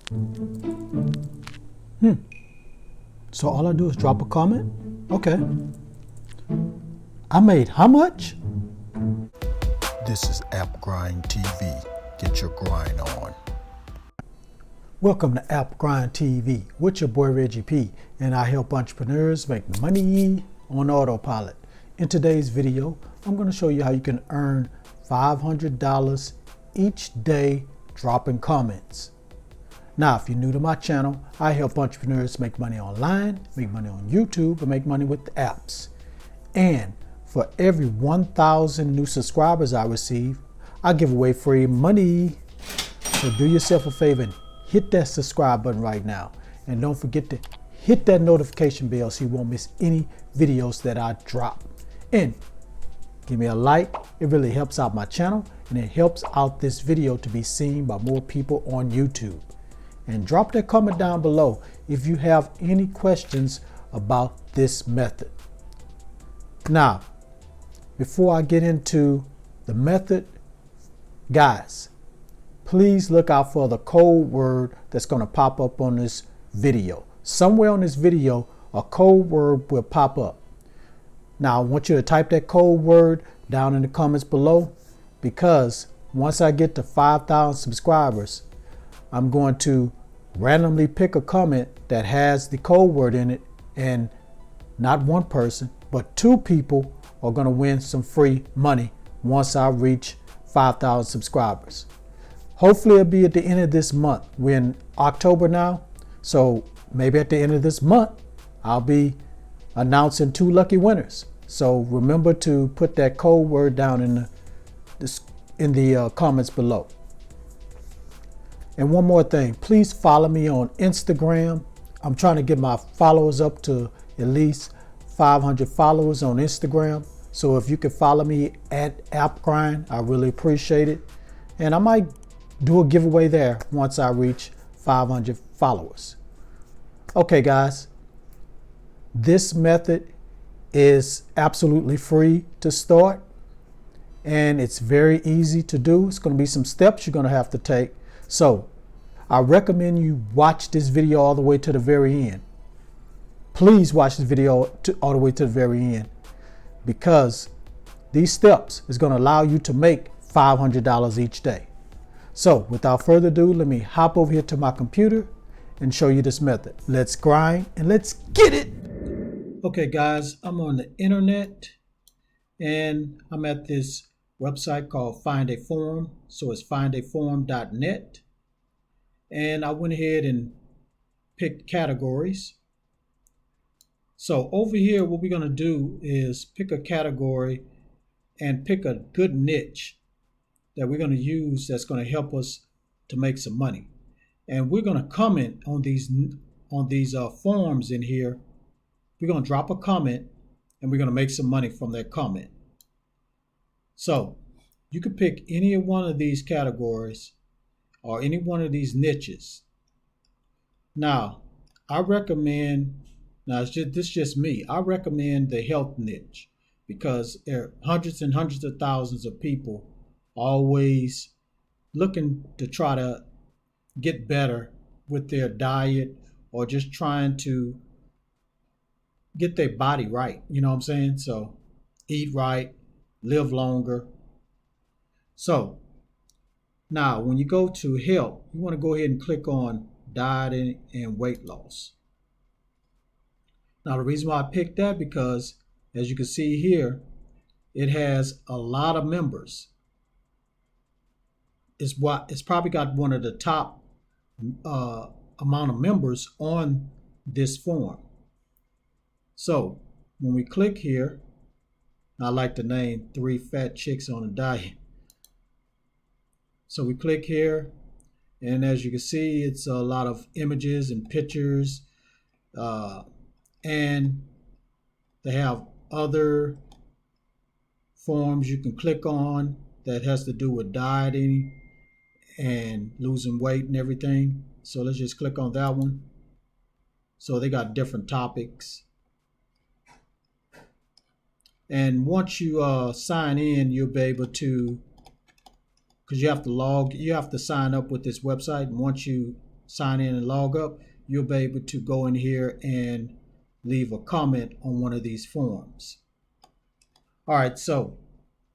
So all I do is drop a comment? Okay. I made how much? This is App Grind TV. Get your grind on. Welcome to App Grind TV with your boy Reggie P, and I help entrepreneurs make money on autopilot. In today's video, I'm going to show you how you can earn $500 each day dropping comments. Now, if you're new to my channel, I help entrepreneurs make money online, make money on YouTube, and make money with the apps. And for every 1,000 new subscribers I receive, I give away free money. So do yourself a favor and hit that subscribe button right now. And don't forget to hit that notification bell so you won't miss any videos that I drop. And give me a like. It really helps out my channel, and it helps out this video to be seen by more people on YouTube. And drop that comment down below if you have any questions about this method. Now, before I get into the method, guys, please look out for the code word that's going to pop up on this video. Somewhere on this video, a code word will pop up. Now, I want you to type that code word down in the comments below, because once I get to 5,000 subscribers, I'm going to randomly pick a comment that has the code word in it, and not one person, but 2 people are going to win some free money once I reach 5,000 subscribers. Hopefully it'll be at the end of this month. We're in October now, so maybe at the end of this month, I'll be announcing 2 lucky winners. So remember to put that code word down in the comments below. And one more thing, please follow me on Instagram. I'm trying to get my followers up to at least 500 followers on Instagram. So if you could follow me at AppGrind, I really appreciate it. And I might do a giveaway there once I reach 500 followers. Okay, guys, this method is absolutely free to start, and it's very easy to do. It's going to be some steps you're going to have to take. So I recommend you watch this video all the way to the very end. Please watch this video all the way to the very end, because these steps is going to allow you to make $500 each day. So without further ado, let me hop over here to my computer and show you this method. Let's grind and let's get it. Okay, guys, I'm on the internet and I'm at this website called Find a Forum. So it's findaforum.net. And I went ahead and picked categories. So over here, what we're going to do is pick a category and pick a good niche that we're going to use that's going to help us to make some money. And we're going to comment on these forums in here. We're going to drop a comment and we're going to make some money from that comment. So you can pick any one of these categories or any one of these niches. Now, I recommend, this is just me, I recommend the health niche, because there are hundreds and hundreds of thousands of people always looking to try to get better with their diet, or just trying to get their body right. You know what I'm saying? So eat right, live longer. So now when you go to health, you want to go ahead and click on dieting and weight loss. Now the reason why I picked that, because as you can see here, it has a lot of members. It's probably got one of the top amount of members on this forum. So when we click here, I like the name 3 Fat Chicks on a Diet. So we click here, and as you can see, it's a lot of images and pictures, and they have other forums you can click on that has to do with dieting and losing weight and everything. So let's just click on that one. So they got different topics. And once you sign in, you'll be able to, because you have to sign up with this website. And once you sign in and log up, you'll be able to go in here and leave a comment on one of these forms. All right, so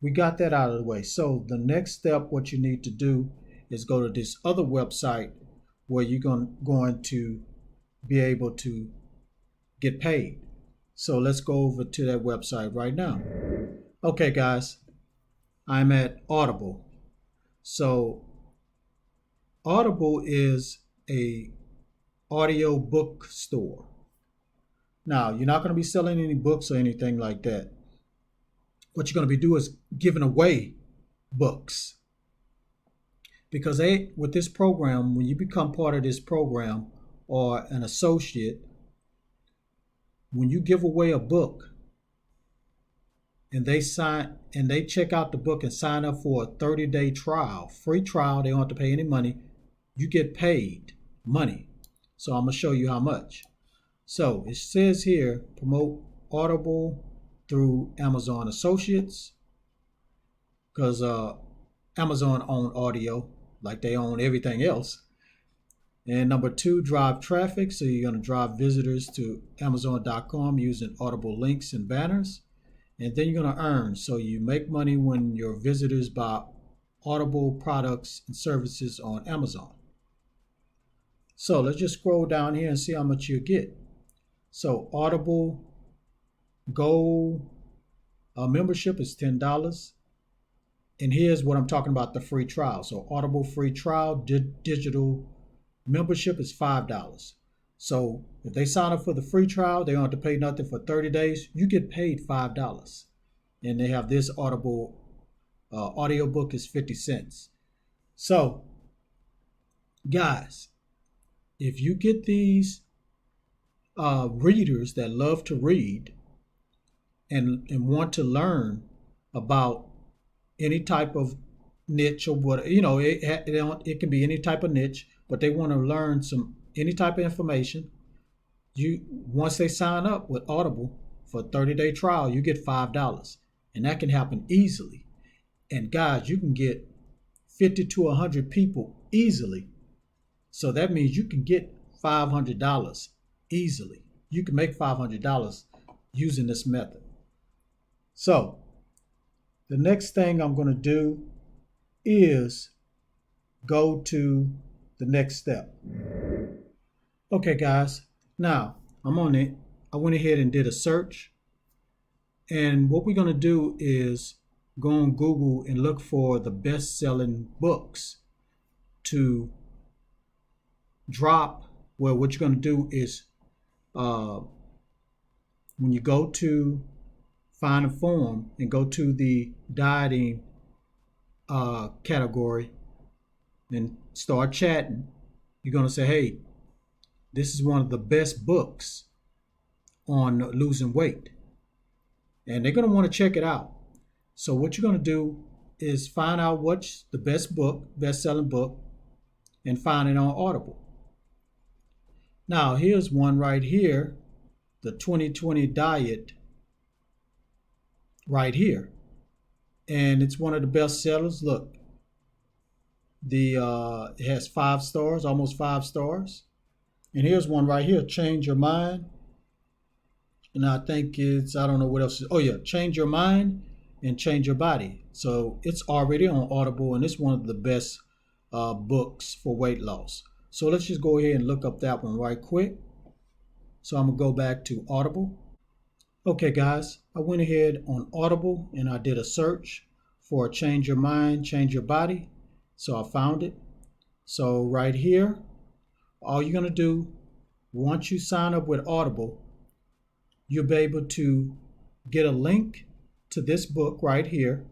we got that out of the way. So the next step, what you need to do is go to this other website where you're going to be able to get paid. So let's go over to that website right now. Okay, guys, I'm at Audible. So Audible is a audio book store. Now, you're not going to be selling any books or anything like that. What you're going to be doing is giving away books. Because with this program, when you become part of this program or an associate, when you give away a book and they check out the book and sign up for a 30-day trial, free trial, they don't have to pay any money, you get paid money. So I'm going to show you how much. So it says here, promote Audible through Amazon Associates, because Amazon own audio like they own everything else. And number 2, drive traffic. So you're going to drive visitors to Amazon.com using Audible links and banners. And then you're going to earn. So you make money when your visitors buy Audible products and services on Amazon. So let's just scroll down here and see how much you get. So Audible Gold membership is $10. And here's what I'm talking about, the free trial. So Audible free trial digital membership is $5. So if they sign up for the free trial, they don't have to pay nothing for 30 days. You get paid $5. And they have this Audible audiobook is 50 cents. So guys, if you get these readers that love to read and want to learn about any type of niche or what, it can be any type of niche, but they want to learn any type of information. Once they sign up with Audible for a 30-day trial, you get $5, and that can happen easily. And guys, you can get 50 to 100 people easily. So that means you can get $500 easily. You can make $500 using this method. So the next thing I'm going to do is go to the next step. Okay, guys. Now I'm on it. I went ahead and did a search. And what we're going to do is go on Google and look for the best-selling books to drop. Well, what you're going to do is when you go to find a form and go to the dieting category and start chatting, you're going to say, hey, this is one of the best books on losing weight. And they're going to want to check it out. So what you're going to do is find out what's the best-selling book, and find it on Audible. Now, here's one right here, the 2020 Diet right here. And it's one of the best sellers. Look, it has 5 stars, almost 5 stars. And here's one right here, Change Your Mind. And I think I don't know what else. Oh yeah, Change Your Mind and Change Your Body. So it's already on Audible, and it's one of the best books for weight loss. So let's just go ahead and look up that one right quick. So I'm going to go back to Audible. Okay, guys, I went ahead on Audible and I did a search for Change Your Mind, Change Your Body. So I found it. So right here, all you're going to do, once you sign up with Audible, you'll be able to get a link to this book right here.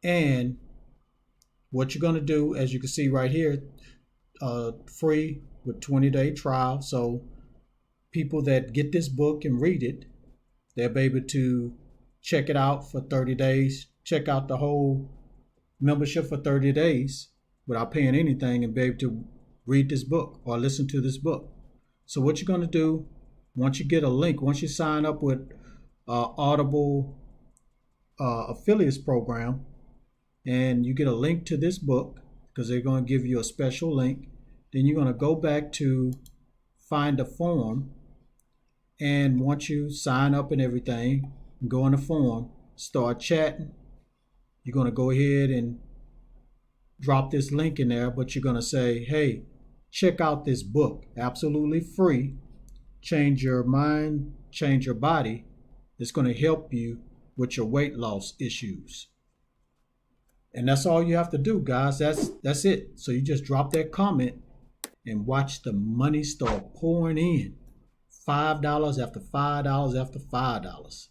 And what you're going to do, as you can see right here, free with 20-day trial. So people that get this book and read it, they'll be able to check it out for 30 days, check out the whole membership for 30 days without paying anything, and be able to read this book or listen to this book. So what you're going to do, once you get a link, once you sign up with Audible affiliates program, and you get a link to this book, because they're going to give you a special link, then you're going to go back to find a form. And once you sign up and everything, go in the form, start chatting. You're going to go ahead and drop this link in there, but you're going to say, hey, check out this book, absolutely free. Change Your Mind, Change Your Body. It's going to help you with your weight loss issues. And that's all you have to do, guys. That's it. So you just drop that comment and watch the money start pouring in. $5 after $5 after $5.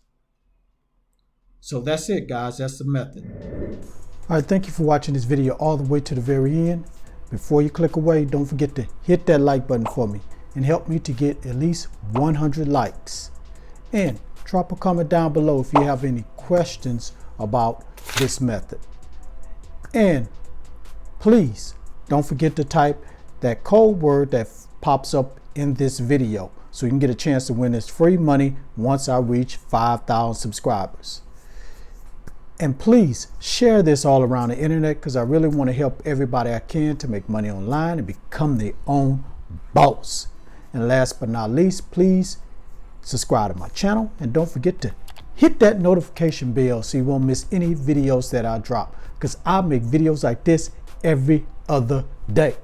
So that's it, guys. That's the method. All right, thank you for watching this video all the way to the very end. Before you click away, don't forget to hit that like button for me and help me to get at least 100 likes. And drop a comment down below if you have any questions about this method. And please don't forget to type that code word that pops up in this video so you can get a chance to win this free money once I reach 5,000 subscribers. And please share this all around the internet because I really want to help everybody I can to make money online and become their own boss. And last but not least, please subscribe to my channel and don't forget to hit that notification bell so you won't miss any videos that I drop, because I make videos like this every other day.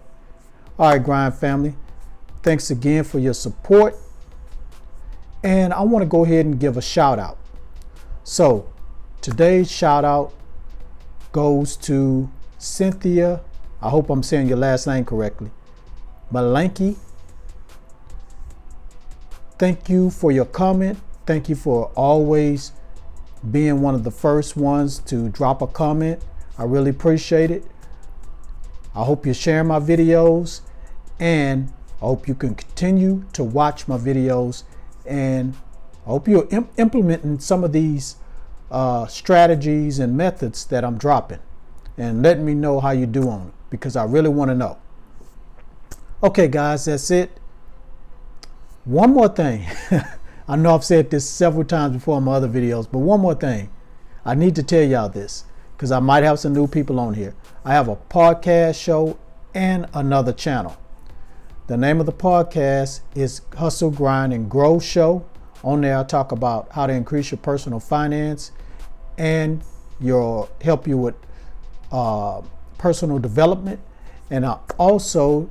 All right, Grind family, thanks again for your support. And I want to go ahead and give a shout out. So today's shout out goes to Cynthia. I hope I'm saying your last name correctly. Malanky. Thank you for your comment. Thank you for always being one of the first ones to drop a comment. I really appreciate it. I hope you're sharing my videos, and I hope you can continue to watch my videos, and I hope you're implementing some of these strategies and methods that I'm dropping and letting me know how you do on it, because I really want to know. Okay, guys, that's it. One more thing. I know I've said this several times before in my other videos, but one more thing. I need to tell y'all this because I might have some new people on here. I have a podcast show and another channel. The name of the podcast is Hustle, Grind, and Grow Show. On there, I talk about how to increase your personal finance and help you with personal development. And I also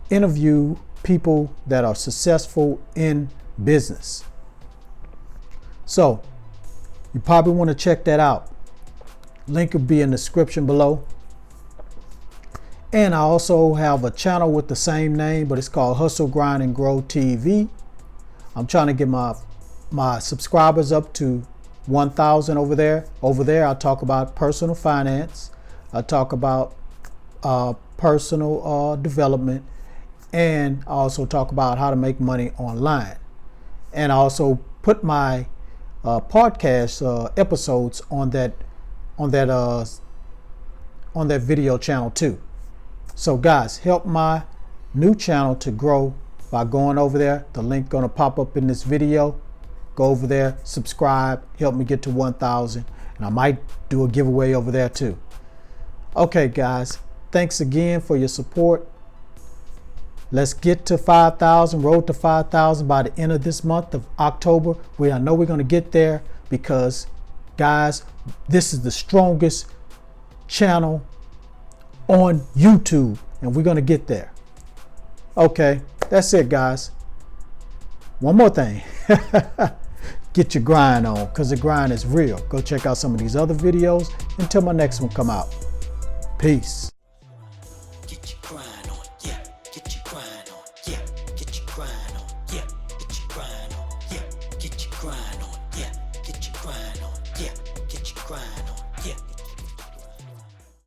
interview people that are successful in business. So you probably want to check that out. Link will be in the description below. And I also have a channel with the same name, but it's called Hustle, Grind, and Grow TV. I'm trying to get my subscribers up to 1,000 over there. Over there, I talk about personal finance. I talk about personal development. And I also talk about how to make money online. And I also put my podcast episodes on that video channel too. So guys, help my new channel to grow by going over there. The link gonna pop up in this video. Go over there, subscribe, help me get to 1,000, and I might do a giveaway over there too. Okay, guys, thanks again for your support. Let's get to 5,000, road to 5,000 by the end of this month of October. I know we're going to get there because, guys, this is the strongest channel on YouTube, and we're going to get there. Okay, that's it, guys. One more thing. Get your grind on, because the grind is real. Go check out some of these other videos until my next one come out. Peace. Get your grind on, yeah. Get your grind on, yeah. Get your grind on, yeah. Get your grind on, yeah. Get your grind on.